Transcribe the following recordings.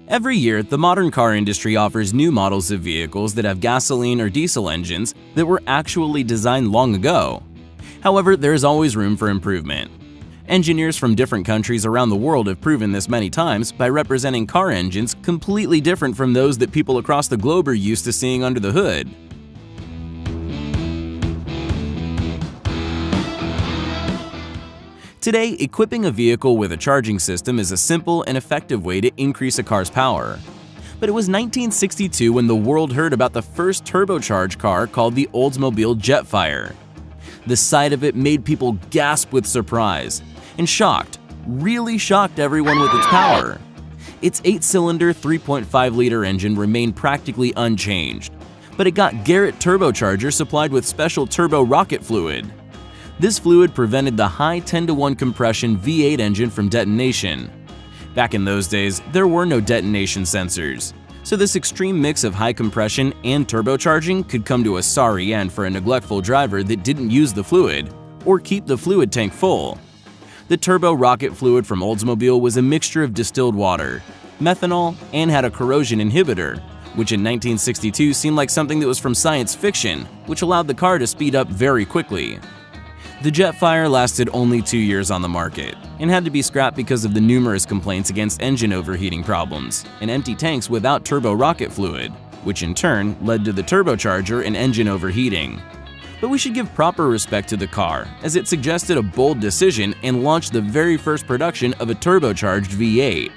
Every year, the modern car industry offers new models of vehicles that have gasoline or diesel engines that were actually designed long ago. However, there is always room for improvement. Engineers from different countries around the world have proven this many times by representing car engines completely different from those that people across the globe are used to seeing under the hood. Today, equipping a vehicle with a charging system is a simple and effective way to increase a car's power. But it was 1962 when the world heard about the first turbocharged car called the Oldsmobile Jetfire. The sight of it made people gasp with surprise and really shocked everyone with its power. Its 8-cylinder 3.5-liter engine remained practically unchanged, but it got Garrett turbocharger supplied with special turbo rocket fluid. This fluid prevented the high 10-to-1 compression V8 engine from detonation. Back in those days, there were no detonation sensors, so this extreme mix of high compression and turbocharging could come to a sorry end for a neglectful driver that didn't use the fluid or keep the fluid tank full. The turbo rocket fluid from Oldsmobile was a mixture of distilled water, methanol, and had a corrosion inhibitor, which in 1962 seemed like something that was from science fiction, which allowed the car to speed up very quickly. The Jetfire lasted only 2 years on the market and had to be scrapped because of the numerous complaints against engine overheating problems and empty tanks without turbo rocket fluid, which in turn led to the turbocharger and engine overheating. But we should give proper respect to the car, as it suggested a bold decision and launched the very first production of a turbocharged V8.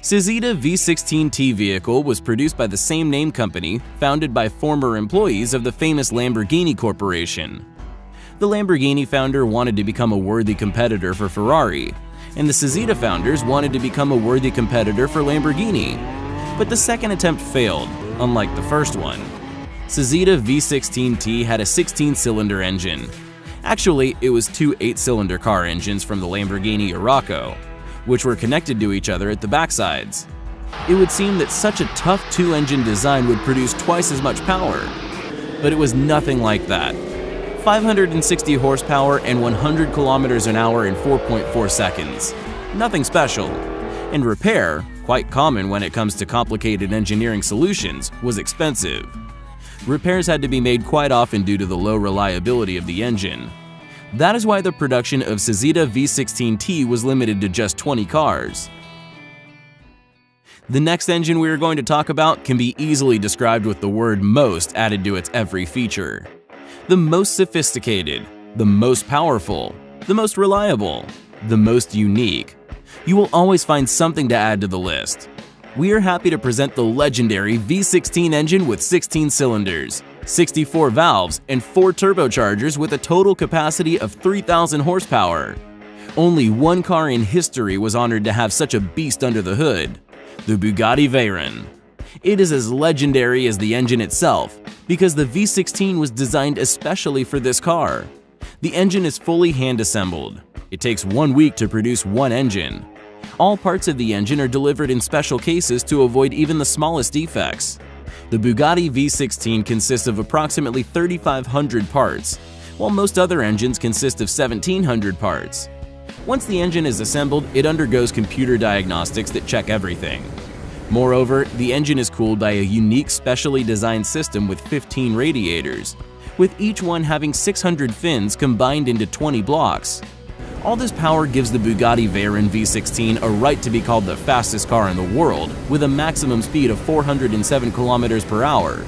Cizita V16T vehicle was produced by the same name company, founded by former employees of the famous Lamborghini Corporation. The Lamborghini founder wanted to become a worthy competitor for Ferrari, and the Cizita founders wanted to become a worthy competitor for Lamborghini. But the second attempt failed, unlike the first one. Cizita V16T had a 16-cylinder engine. Actually, it was two 8-cylinder car engines from the Lamborghini Urraco, which were connected to each other at the backsides. It would seem that such a tough two-engine design would produce twice as much power. But it was nothing like that. 560 horsepower and 100 kilometers an hour in 4.4 seconds. Nothing special. And repair, quite common when it comes to complicated engineering solutions, was expensive. Repairs had to be made quite often due to the low reliability of the engine. That is why the production of Cizita V16T was limited to just 20 cars. The next engine we are going to talk about can be easily described with the word most added to its every feature. The most sophisticated, the most powerful, the most reliable, the most unique. You will always find something to add to the list. We are happy to present the legendary V16 engine with 16 cylinders, 64 valves, and 4 turbochargers with a total capacity of 3,000 horsepower. Only one car in history was honored to have such a beast under the hood, the Bugatti Veyron. It is as legendary as the engine itself because the V16 was designed especially for this car. The engine is fully hand-assembled. It takes 1 week to produce one engine. All parts of the engine are delivered in special cases to avoid even the smallest defects. The Bugatti V16 consists of approximately 3,500 parts, while most other engines consist of 1,700 parts. Once the engine is assembled, it undergoes computer diagnostics that check everything. Moreover, the engine is cooled by a unique specially designed system with 15 radiators, with each one having 600 fins combined into 20 blocks. All this power gives the Bugatti Veyron V16 a right to be called the fastest car in the world, with a maximum speed of 407 kilometers per hour.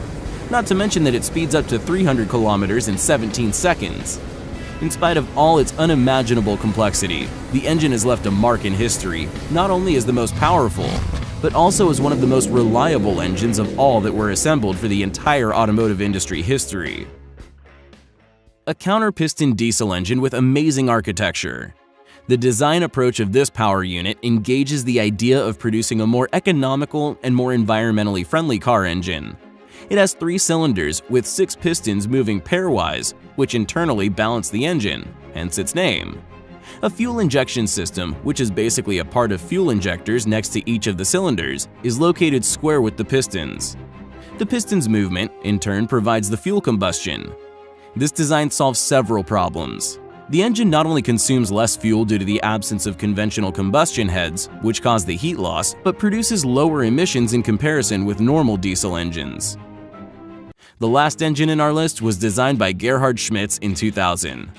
Not to mention that it speeds up to 300 kilometers in 17 seconds. In spite of all its unimaginable complexity, the engine has left a mark in history, not only as the most powerful, but also as one of the most reliable engines of all that were assembled for the entire automotive industry history. A counter-piston diesel engine with amazing architecture. The design approach of this power unit engages the idea of producing a more economical and more environmentally friendly car engine. It has 3 cylinders with 6 pistons moving pairwise, which internally balance the engine, hence its name. A fuel injection system, which is basically a part of fuel injectors next to each of the cylinders, is located square with the pistons. The piston's movement, in turn, provides the fuel combustion. This design solves several problems. The engine not only consumes less fuel due to the absence of conventional combustion heads, which cause the heat loss, but produces lower emissions in comparison with normal diesel engines. The last engine in our list was designed by Gerhard Schmitz in 2000.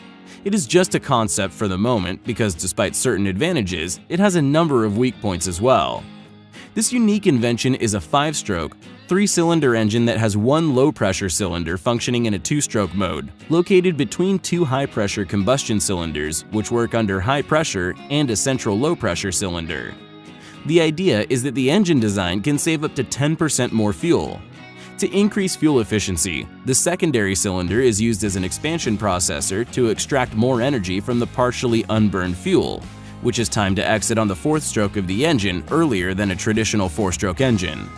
It is just a concept for the moment because despite certain advantages, it has a number of weak points as well. This unique invention is a 5-stroke, 3-cylinder engine that has one low-pressure cylinder functioning in a 2-stroke mode, located between two high-pressure combustion cylinders which work under high pressure and a central low-pressure cylinder. The idea is that the engine design can save up to 10% more fuel. To increase fuel efficiency, the secondary cylinder is used as an expansion processor to extract more energy from the partially unburned fuel, which is timed to exit on the 4th stroke of the engine earlier than a traditional 4-stroke engine.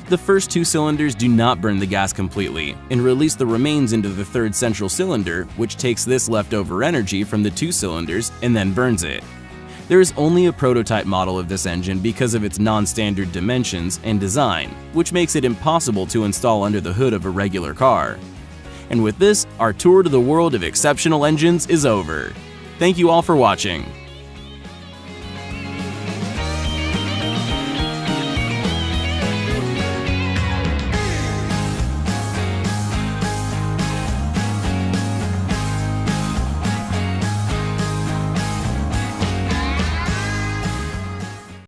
The first 2 cylinders do not burn the gas completely and release the remains into the 3rd central cylinder, which takes this leftover energy from the 2 cylinders and then burns it. There is only a prototype model of this engine because of its non-standard dimensions and design, which makes it impossible to install under the hood of a regular car. And with this, our tour to the world of exceptional engines is over. Thank you all for watching.